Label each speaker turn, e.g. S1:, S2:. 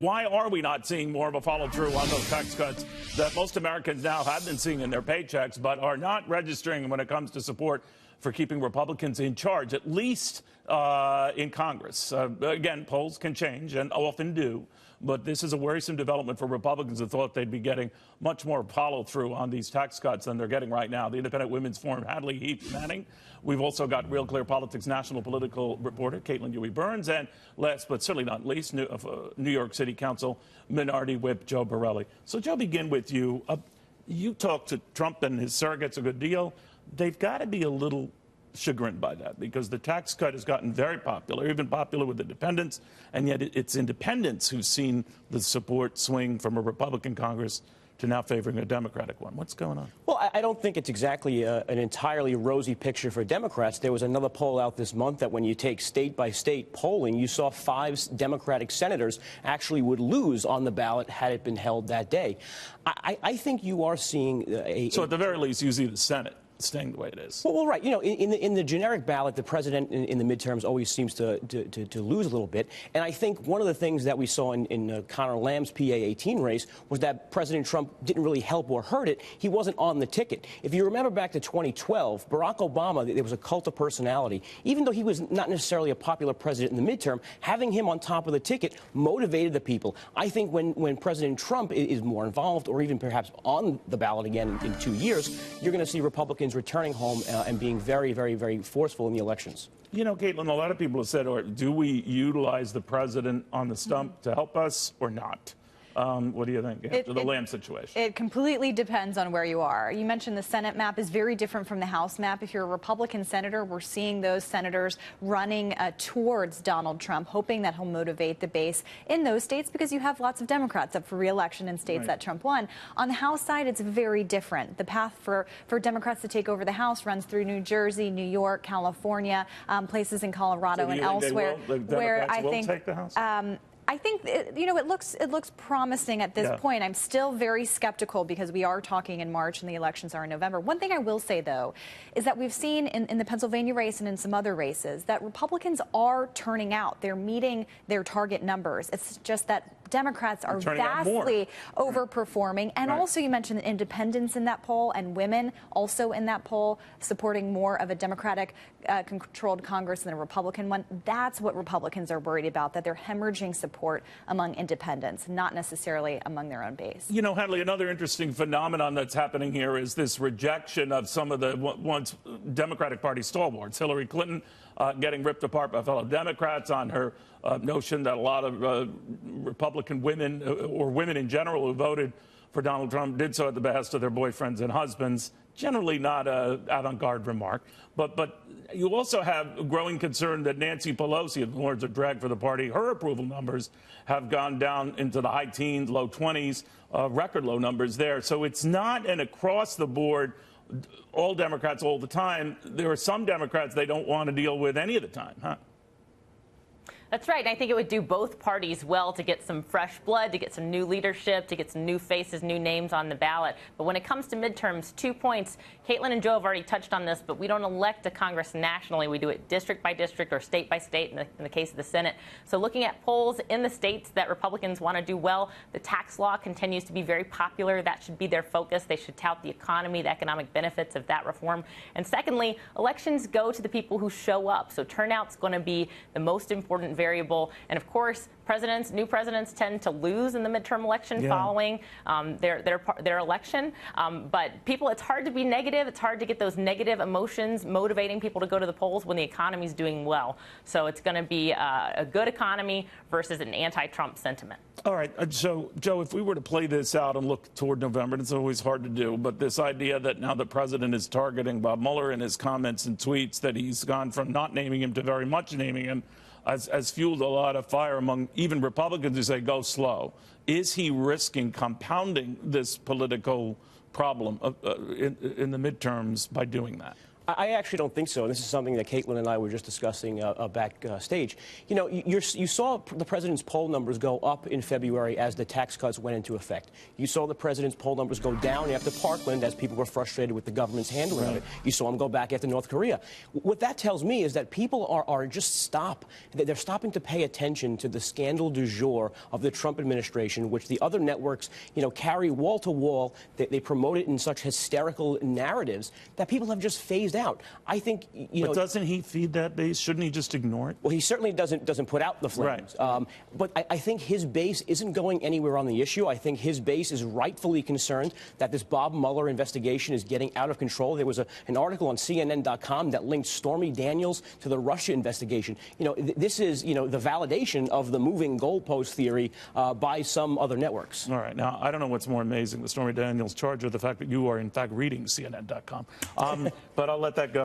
S1: Why are we not seeing more of a follow-through on those tax cuts that most Americans now have been seeing in their paychecks, but are not registering when it comes to support for keeping Republicans in charge, at least in Congress? Again, polls can change and often do, but this is a worrisome development for Republicans who thought they'd be getting much more follow-through on these tax cuts than they're getting right now. The Independent Women's Forum, Hadley, Heath, Manning. We've also got Real Clear Politics national political reporter Caitlin Huey-Burns, and last but certainly not least, New York City Council Minority Whip Joe Borelli. So, Joe, begin with you. You talked to Trump and his surrogates a good deal. They've got to be a little chagrined by that because the tax cut has gotten very popular, even popular with independents, and yet it's independents who've seen the support swing from a Republican Congress to now favoring a Democratic one. What's going on?
S2: Well, I don't think it's exactly an entirely rosy picture for Democrats. There was another poll out this month that when you take state-by-state polling, you saw 5 Democratic senators actually would lose on the ballot had it been held that day. I think you are seeing
S1: So at the very least, you see the Senate staying the way it is.
S2: Well, right. You know, in the generic ballot, the president in the midterms always seems to lose a little bit. And I think one of the things that we saw in Connor Lamb's PA 18 race was that President Trump didn't really help or hurt it. He wasn't on the ticket. If you remember back to 2012, Barack Obama, there was a cult of personality. Even though he was not necessarily a popular president in the midterm, having him on top of the ticket motivated the people. I think when President Trump is more involved or even perhaps on the ballot again in 2 years, you're going to see Republicans returning home and being very, very, very forceful in the elections.
S1: You know, Caitlin, a lot of people have said, do we utilize the president on the stump to help us or not? What do you think after the Lamb situation?
S3: It completely depends on where you are. You mentioned the Senate map is very different from the House map. If you're a Republican senator, we're seeing those senators running towards Donald Trump, hoping that he'll motivate the base in those states because you have lots of Democrats up for re-election in states that Trump won. On the House side, it's very different. The path for Democrats to take over the House runs through New Jersey, New York, California, places in Colorado and elsewhere.
S1: Where I think take the House?
S3: I think, you know, it looks promising at this point. I'm still very skeptical because we are talking in March and the elections are in November. One thing I will say, though, is that we've seen in the Pennsylvania race and in some other races that Republicans are turning out. They're meeting their target numbers. It's just that Democrats are vastly overperforming. And also you mentioned the independents in that poll and women also in that poll supporting more of a Democratic controlled Congress than a Republican one. That's what Republicans are worried about, that they're hemorrhaging support among independents, not necessarily among their own base. You
S1: know, Hadley, another interesting phenomenon that's happening here is this rejection of some of the once Democratic Party stalwarts. Hillary Clinton getting ripped apart by fellow Democrats on her notion that a lot of Republican women or women in general who voted for Donald Trump did so at the behest of their boyfriends and husbands. Generally not an avant-garde remark. But you also have growing concern that Nancy Pelosi, in the words of drag for the party, her approval numbers have gone down into the high teens, low 20s, record low numbers there. So it's not an across-the-board all Democrats all the time. There are some Democrats they don't want to deal with any of the time, huh?
S4: That's right. I think it would do both parties well to get some fresh blood, to get some new leadership, to get some new faces, new names on the ballot. But when it comes to midterms, 2 points. Caitlin and Joe have already touched on this, but we don't elect a Congress nationally. We do it district by district or state by state in the case of the Senate. So looking at polls in the states that Republicans want to do well, the tax law continues to be very popular. That should be their focus. They should tout the economy, the economic benefits of that reform. And secondly, elections go to the people who show up. So turnout's going to be the most important variable. And of course, new presidents tend to lose in the midterm election following their election. But people, it's hard to be negative. It's hard to get those negative emotions motivating people to go to the polls when the economy's doing well. So it's going to be a good economy versus an anti-Trump sentiment.
S1: All right. So, Joe, if we were to play this out and look toward November, and it's always hard to do, but this idea that now the president is targeting Bob Mueller in his comments and tweets, that he's gone from not naming him to very much naming him, has fueled a lot of fire among even Republicans who say go slow. Is he risking compounding this political problem in the midterms by doing that?
S2: I actually don't think so. And this is something that Caitlin and I were just discussing backstage. You know, you saw the president's poll numbers go up in February as the tax cuts went into effect. You saw the president's poll numbers go down after Parkland as people were frustrated with the government's handling of it. You saw them go back after North Korea. What that tells me is that people are just they're stopping to pay attention to the scandal du jour of the Trump administration, which the other networks, you know, carry wall to wall. They promote it in such hysterical narratives that people have just phased out. I think,
S1: But doesn't he feed that base? Shouldn't he just ignore it?
S2: Well, he certainly doesn't put out the flames.
S1: Right.
S2: But I think his base isn't going anywhere on the issue. I think his base is rightfully concerned that this Bob Mueller investigation is getting out of control. There was an article on CNN.com that linked Stormy Daniels to the Russia investigation. You know, this is, you know, the validation of the moving goalpost theory by some other networks.
S1: All right. Now, I don't know what's more amazing, the Stormy Daniels charge or the fact that you are, in fact, reading CNN.com. But I'll let that go.